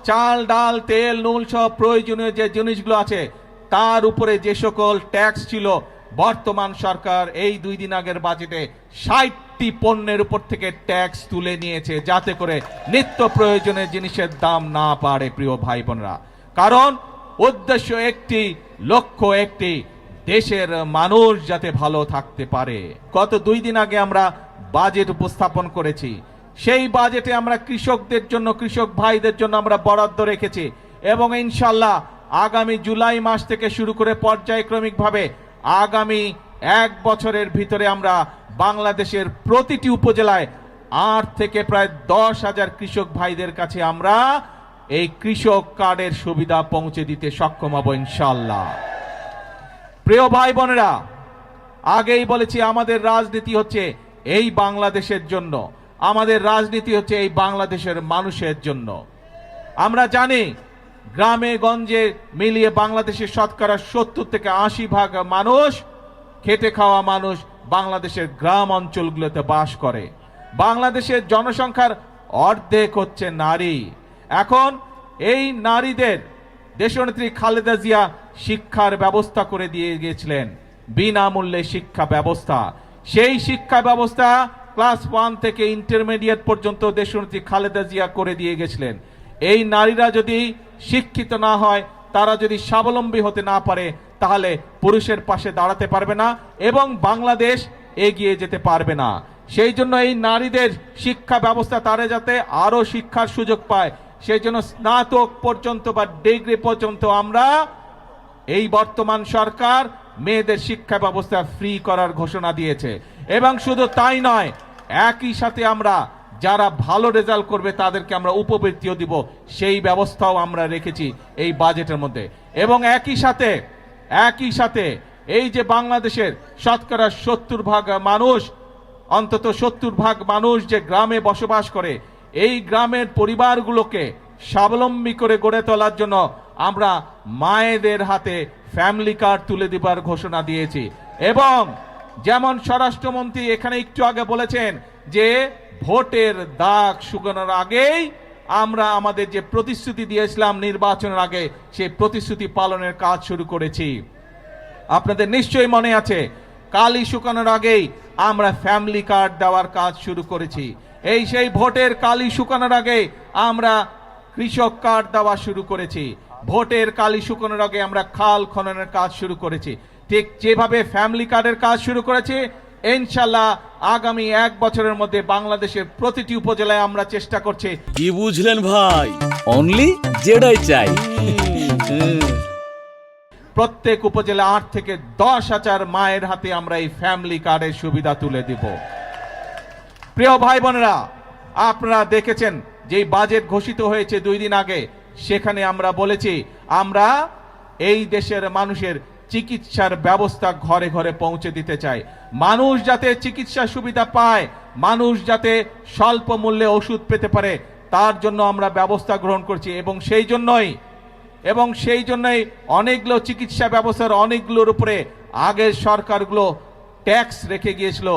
চাল ডাল তেল নুন সব প্রয়োজনীয় যে জিনিসগুলো আছে তার উপরে যে সকল ট্যাক্স ছিল, বর্তমান সরকার এই 2 দিন আগের বাজেটে 60টি পণ্যের উপর থেকে ট্যাক্স তুলে নিয়েছে, যাতে করে নিত্য প্রয়োজনীয় জিনিসের দাম না বাড়ে। প্রিয় ভাই বোনেরা, কারণ উদ্দেশ্য একটি, লক্ষ্য একটি, দেশের মানুষ যাতে ভালো থাকতে পারে। গত 2 দিন আগে আমরা বাজেট উপস্থাপন করেছি। সেই বাজেটে আমরা কৃষকদের জন্য, কৃষক ভাইদের জন্য আমরা বরাদ্দ রেখেছি এবং ইনশাল্লাহ আগামী জুলাই মাস থেকে শুরু করে পর্যায়ক্রমিকভাবে আগামী 1 বছরের ভিতরে আমরা বাংলাদেশের প্রতিটি উপজেলায় 8 থেকে প্রায় 10,000 কৃষক ভাইদের কাছে আমরা এই কৃষক কার্ডের সুবিধা পৌঁছে দিতে সক্ষম হব ইনশাল্লাহ। প্রিয় ভাই বোনেরা, আগেই বলেছি আমাদের রাজনীতি হচ্ছে এই বাংলাদেশের জন্য, আমাদের রাজনীতি হচ্ছে এই বাংলাদেশের মানুষের জন্য। আমরা জানি গ্রামে গঞ্জে মিলিয়ে বাংলাদেশের শতকরা 70 থেকে 80% মানুষ, খেটে খাওয়া মানুষ বাংলাদেশের গ্রাম অঞ্চলগুলোতে বাস করে। বাংলাদেশের জনসংখ্যার অর্ধেক হচ্ছে নারী। এখন এই নারীদের দেশনেত্রী খালেদা জিয়া শিক্ষার ব্যবস্থা করে দিয়ে গিয়েছিলেন, বিনামূল্যে শিক্ষা ব্যবস্থা। সেই শিক্ষা ব্যবস্থা ক্লাস 1 থেকে ইন্টারমিডিয়েট পর্যন্ত দেশনেত্রী খালেদা জিয়া করে দিয়ে গেছিলেন। এই নারীরা যদি শিক্ষিত না হয়, তারা যদি স্বাবলম্বী হতে না পারে, তাহলে পুরুষের পাশে দাঁড়াতে পারবে না এবং বাংলাদেশ এগিয়ে যেতে পারবে না। সেই জন্য এই নারীদের শিক্ষা ব্যবস্থা, তারা যাতে আরো শিক্ষার সুযোগ পায়, সেই জন্য স্নাতক পর্যন্ত বা ডিগ্রি পর্যন্ত আমরা এই বর্তমান সরকার মেয়েদের শিক্ষা ব্যবস্থা ফ্রি করার ঘোষণা দিয়েছে। এবং শুধু তাই নয়, একই সাথে আমরা যারা ভালো রেজাল্ট করবে তাদেরকে আমরা উপবৃত্তিও দিব, সেই ব্যবস্থাও আমরা রেখেছি এই বাজেটের মধ্যে। এবং একই সাথে এই যে বাংলাদেশের শতকরা 70% মানুষ, অন্তত 70% মানুষ যে গ্রামে বসবাস করে, এই গ্রামের পরিবারগুলোকে স্বাবলম্বী করে গড়ে তোলার জন্য আমরা মায়েদের হাতে ফ্যামিলি কার্ড তুলে দেবার ঘোষণা দিয়েছি। এবং যেমন স্বরাষ্ট্রমন্ত্রী এখানে একটু আগে বলেছেন যে ভোটের দাগ শুকানোর আগেই আমরা আমাদের যে প্রতিশ্রুতি দিয়েছিলাম নির্বাচনের আগে, সেই প্রতিশ্রুতি পালনের কাজ শুরু করেছি। আপনাদের নিশ্চয়ই মনে আছে, কালি শুকানোর আগেই আমরা ফ্যামিলি কার্ড দেওয়ার কাজ শুরু করেছি। এই সেই ভোটের কালি শুকানোর আগে আমরা কৃষক কার্ড দেওয়া শুরু করেছি। ভোটের কালি শুকানোর আগে আমরা খাল খননের কাজ শুরু করেছি। ঠিক যেভাবে ফ্যামিলি কার্ডের কাজ শুরু করেছি, ইনশাল্লাহ আগামী 1 বছরের মধ্যে বাংলাদেশের প্রতিটি উপজেলায় আমরা চেষ্টা করছি। কি বুঝলেন ভাই? অনলি যেটাই চাই। প্রত্যেক উপজেলা 8 থেকে 10,000 মায়ের হাতে আমরা এই ফ্যামিলি কার্ডের সুবিধা তুলে দিব। প্রিয় ভাই বোনেরা, আপনারা দেখেছেন যে বাজেট ঘোষিত হয়েছে 2 দিন আগে, সেখানে আমরা বলেছি আমরা এই দেশের মানুষের চিকিৎসার ব্যবস্থা ঘরে ঘরে পৌঁছে দিতে চাই। মানুষ যাতে চিকিৎসা সুবিধা পায়, মানুষ যাতে স্বল্প মূল্যে ওষুধ পেতে পারে, তার জন্য আমরা ব্যবস্থা গ্রহণ করছি। এবং সেই জন্যই অনেকগুলো চিকিৎসা ব্যবস্থার অনেকগুলোর উপরে আগের সরকারগুলো ট্যাক্স রেখে গিয়েছিল,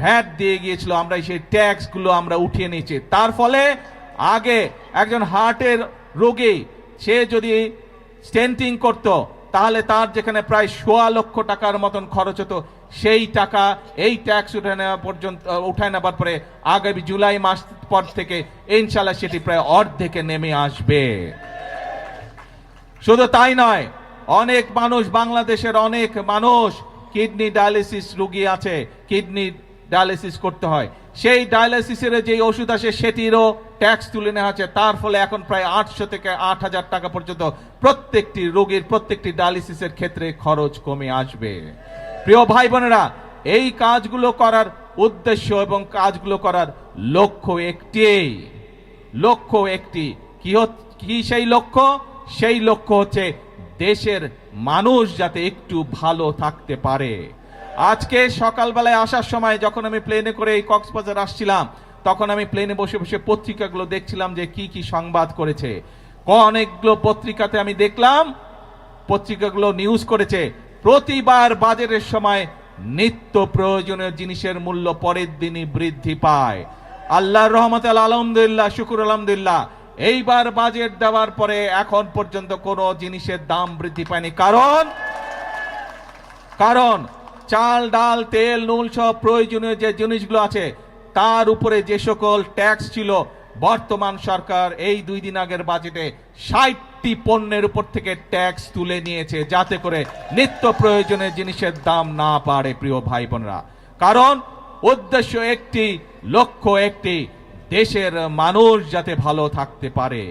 ভ্যাট দিয়ে গিয়েছিল, আমরা সেই ট্যাক্সগুলো আমরা উঠিয়ে নিয়েছি। তার ফলে আগে একজন হার্টের রোগী সে যদি স্টেন্টিং করত, তাহলে তার যেখানে প্রায় 1.25 লক্ষ টাকার মতন খরচ হতো, সেই টাকা এই ট্যাক্স উঠায় নেবার পরে আগামী জুলাই মাস পর থেকে ইনশাল্লাহ সেটি প্রায় অর্ধেকে নেমে আসবে। শুধু তাই নয়, অনেক মানুষ, বাংলাদেশের অনেক মানুষ কিডনি ডায়ালিসিস রোগী আছে, কিডনি ডায়ালিসিস করতে হয়, সেই ডায়ালিসিসের যে ওষুধ আসে সেটিরও ট্যাক্স তুলে নেওয়া হচ্ছে। তার ফলে এখন প্রায় 800 থেকে 8,000 টাকা পর্যন্ত প্রত্যেকটি রোগীর, প্রত্যেকটি ডায়ালিসিসের ক্ষেত্রে খরচ কমে আসবে। প্রিয় ভাই বোনেরা, এই কাজগুলো করার উদ্দেশ্য এবং কাজগুলো করার লক্ষ্য একটি। কি সেই লক্ষ্য? সেই লক্ষ্য হচ্ছে দেশের মানুষ যাতে একটু ভালো থাকতে পারে। আজকে সকালবেলায় আসার সময় যখন আমি প্লেনে করে এই কক্সবাজার আসছিলাম, তখন আমি প্লেনে বসে বসে পত্রিকাগুলো দেখছিলাম যে কি কি সংবাদ করেছে। অনেকগুলো পত্রিকাতে আমি দেখলাম, পত্রিকাগুলো নিউজ করেছে প্রতিবার বাজেটের সময় নিত্য প্রয়োজনীয় জিনিসের মূল্য পরের দিনই বৃদ্ধি পায়। আল্লাহর রহমতে আলহামদুলিল্লাহ, শুকুর আলহামদুলিল্লাহ, এইবার বাজেট দেওয়ার পরে এখন পর্যন্ত কোনো জিনিসের দাম বৃদ্ধি পায়নি। কারণ চাল, ডাল, তেল, নুন সব প্রয়োজনীয় যে জিনিসগুলো আছে তার উপরে যে সকল ট্যাক্স ছিল, বর্তমান সরকার এই 2 দিন আগের বাজেটে 60টি পণ্যের উপর থেকে ট্যাক্স তুলে নিয়েছে, যাতে করে নিত্য প্রয়োজনীয় জিনিসের দাম না বাড়ে। প্রিয় ভাই বোনেরা, কারণ উদ্দেশ্য একটি, লক্ষ্য একটি, দেশের মানুষ যাতে ভালো থাকতে পারে।